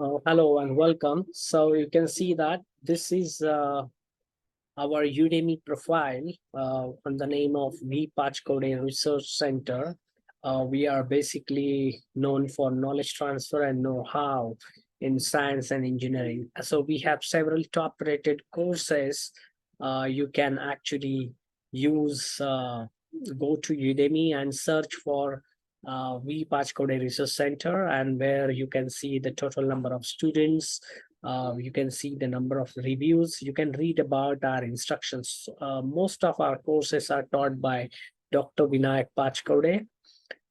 Hello and welcome. So you can see that this is our Udemy profile on the name of Code Research Center. We are basically known for knowledge transfer and know-how in science and engineering. So we have several top-rated courses. You can actually use go to Udemy and search for Code Research Center, and where you can see the total number of students. You can see the number of reviews. You can read about our instructions. Most of our courses are taught by Dr. Vinayak Pachkode,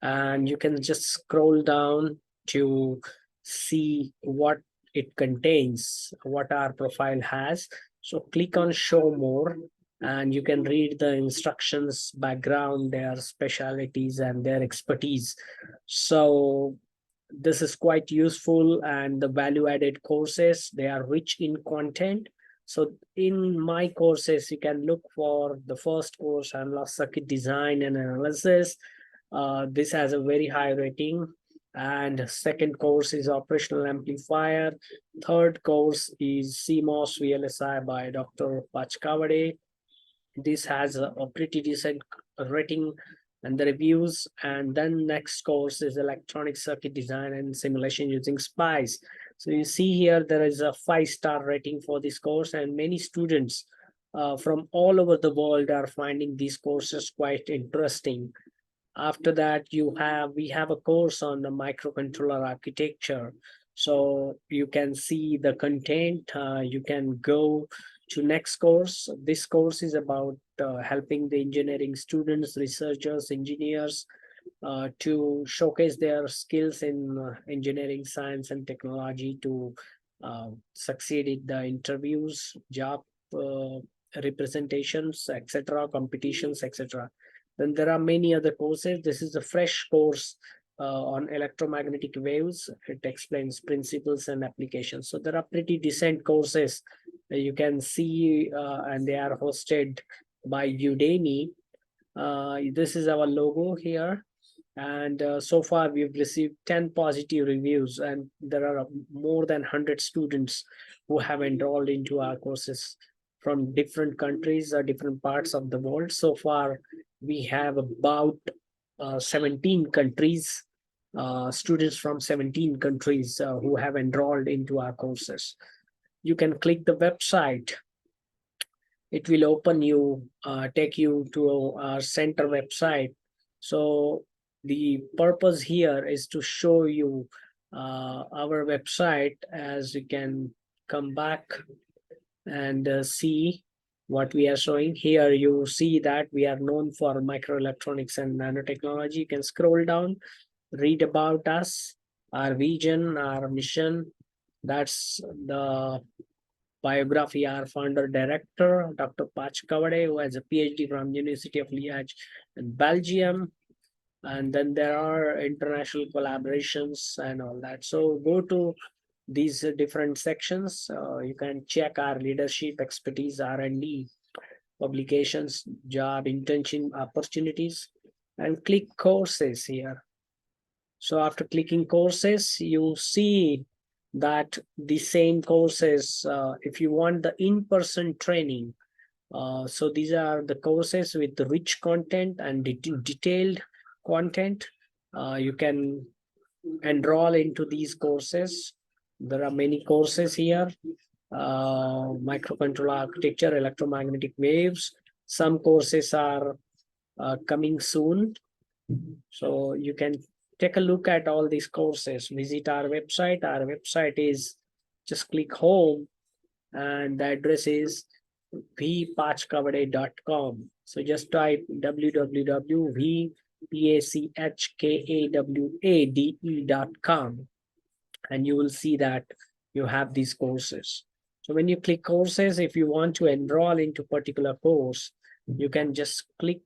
and you can just scroll down to see what it contains, what our profile has. So click on show more, and you can read the instructions, background, their specialities and their expertise. So this is quite useful, and the value added courses, they are rich in content. So in my courses, you can look for the first course, analog circuit design and analysis. This has a very high rating. And second course is operational amplifier. Third course is CMOS VLSI by Dr. Pachkavade. This has a pretty decent rating and the reviews. And then next course is electronic circuit design and simulation using SPICE. So you see here there is a 5-star rating for this course, and many students from all over the world are finding these courses quite interesting. After that, we have a course on the microcontroller architecture. So you can see the content. You can go to next course. This course is about helping the engineering students, researchers, engineers to showcase their skills in engineering, science, and technology to succeed in the interviews, job representations, etc., competitions, etc. Then there are many other courses. This is a fresh course on electromagnetic waves. It explains principles and applications. So there are pretty decent courses you can see, and they are hosted by Udemy. This is our logo here. And so far we've received 10 positive reviews, and there are more than 100 students who have enrolled into our courses from different countries or different parts of the world. So far we have about 17 countries, students from 17 countries who have enrolled into our courses. You can click the website. It will open you, take you to our center website. So the purpose here is to show you our website. As you can come back and see what we are showing here, you see that we are known for microelectronics and nanotechnology. You can scroll down, read about us, our vision, our mission. That's the biography. Our founder director, Dr. Pachkavade, who has a PhD from University of Liège in Belgium. And then there are international collaborations and all that. So go to these different sections. You can check our leadership, expertise, R&D, publications, job, internship opportunities, and click courses here. So after clicking courses, you see that the same courses, if you want the in-person training, so these are the courses with the rich content and detailed content. You can enroll into these courses. There are many courses here. Microcontroller architecture, electromagnetic waves. Some courses are coming soon. So you can take a look at all these courses. Visit our website. Our website is, just click home, and the address is vpachkavade.com. So just type www.vpachkavade.com, and you will see that you have these courses. So when you click courses, if you want to enroll into particular course, you can just click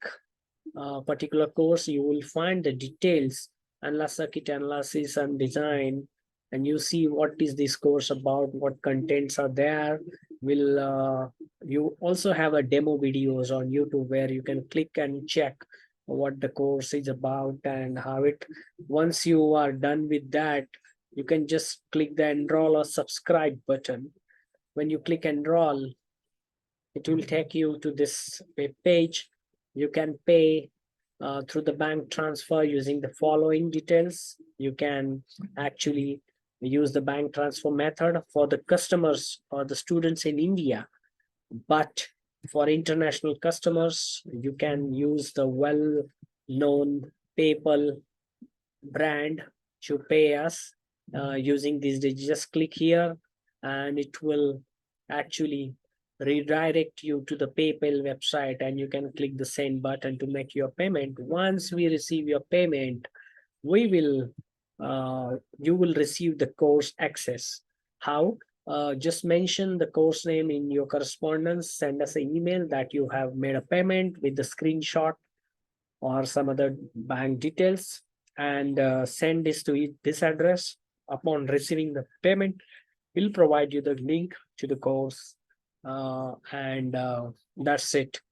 a particular course. You will find the details, analog circuit analysis and design, and you see what is this course about, what contents are there. You also have a demo videos on YouTube where you can click and check what the course is about and how it. Once you are done with that, you can just click the enroll or subscribe button. When you click enroll, it will take you to this web page. You can pay through the bank transfer using the following details. You can actually use the bank transfer method for the customers or the students in India. But for international customers, you can use the well-known PayPal brand to pay us using this. Just click here and it will actually redirect you to the PayPal website, and you can click the send button to make your payment. Once we receive your payment, we will you will receive the course access. How? Just mention the course name in your correspondence, send us an email that you have made a payment with the screenshot or some other bank details, and send this to this address. Upon receiving the payment, we'll provide you the link to the course, and that's it.